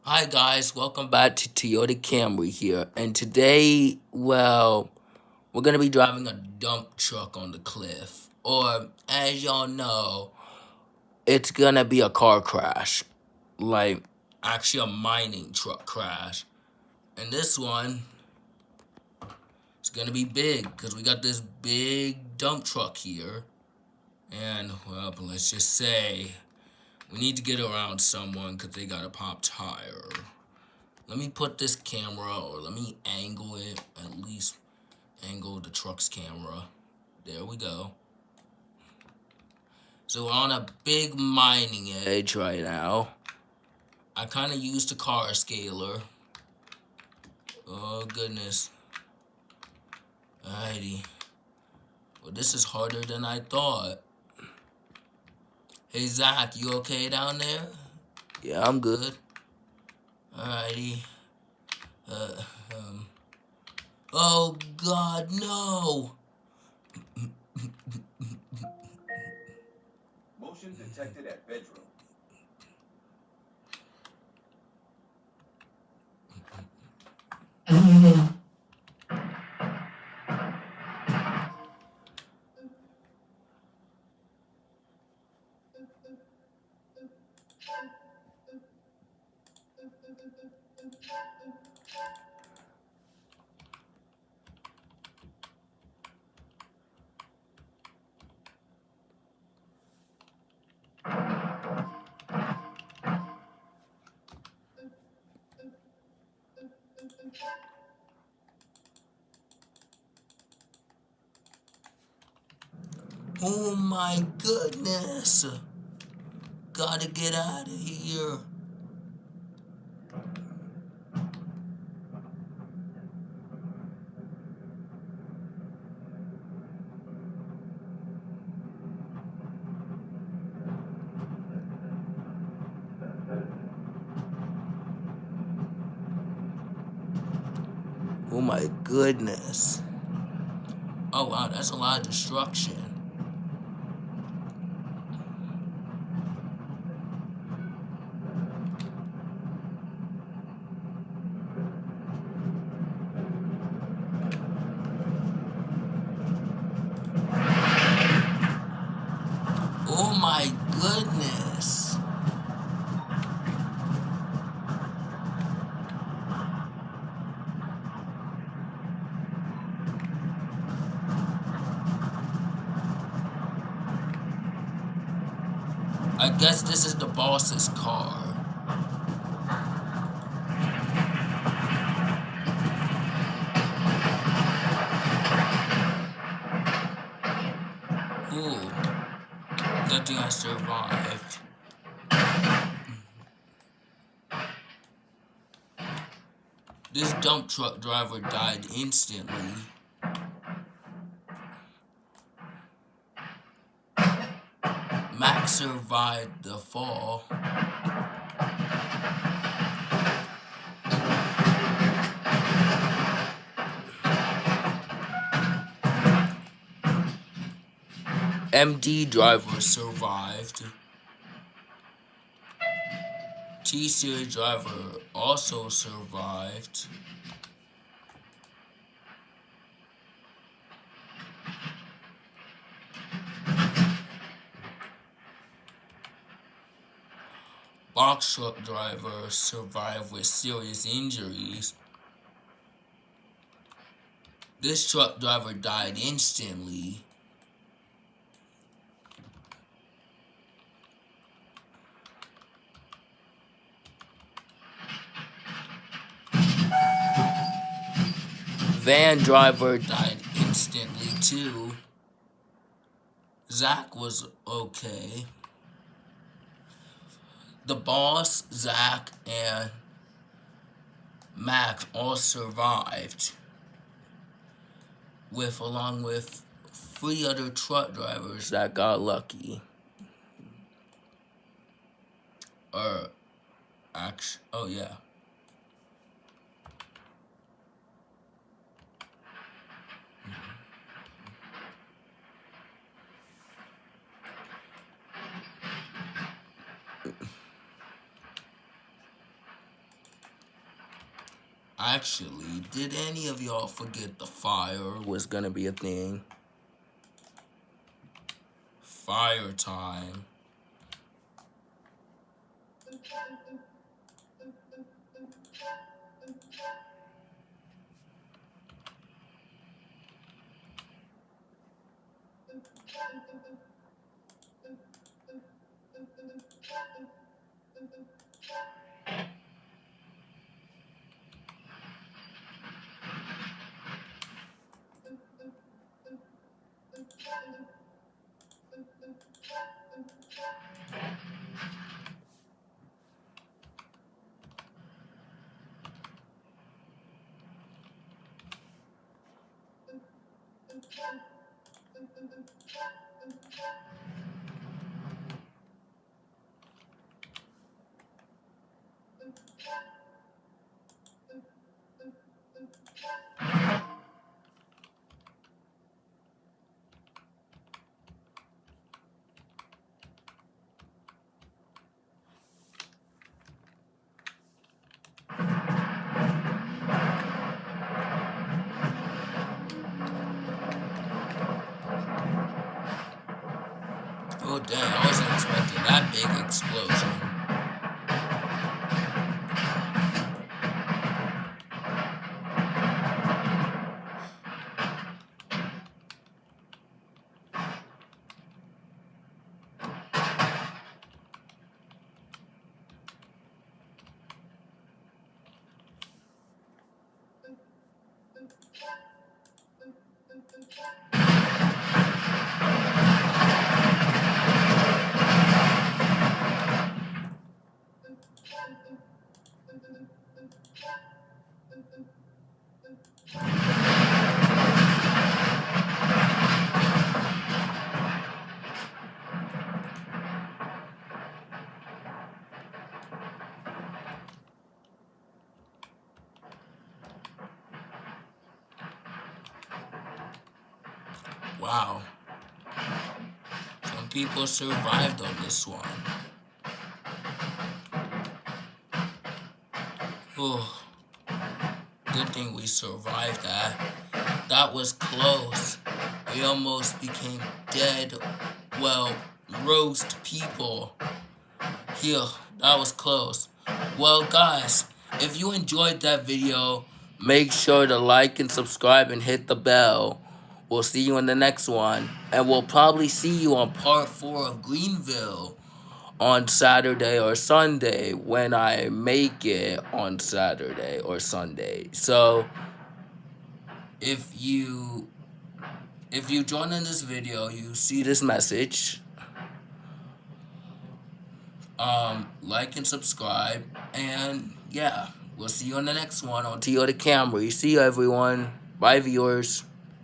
Hi guys, welcome back to Toyota Camry here. And today, well, we're gonna be driving a dump truck on the cliff. Or as y'all know, it's gonna be a car crash. Like actually a mining truck crash. And this one is gonna be big because we got this big dump truck here. And well, let's just say we need to get around someone because they got a pop tire. Let me put this camera, or let me angle it, at least angle the truck's camera. There we go. So we're on a big mining edge right now. I kind of used a car scaler. Oh goodness. Alrighty. Well, this is harder than I thought. Hey Zach, you okay down there? Yeah, I'm good. Alrighty. Uh, oh God, no! Motion detected at bedroom. Oh my goodness! Gotta get out of here. Oh my goodness. Oh wow, that's a lot of destruction. Oh my goodness. I guess this is the boss's car. Ooh, good thing I survived. This dump truck driver died instantly. Max survived the fall. MD driver survived. T-Series driver also survived. Box truck driver survived with serious injuries. This truck driver died instantly. Van driver died instantly too. Zach was okay. The boss, Zach, and Max all survived, along with 3 other truck drivers that got lucky. Oh yeah. Actually, did any of y'all forget the fire was gonna be a thing? Fire time. Oh dang, I wasn't expecting that big explosion. Wow. Some people survived on this one. Oh, good thing we survived that. That was close. We almost became dead. Well, roast people. Here, that was close. Well, guys, if you enjoyed that video, make sure to like and subscribe and hit the bell. We'll see you in the next one. And we'll probably see you on part 4 of Greenville on Saturday or Sunday when I make it on Saturday or Sunday. So, if you join in this video, you see this message, like and subscribe, and yeah, we'll see you on the next one on Toyota Camry. See you, everyone. Bye, viewers.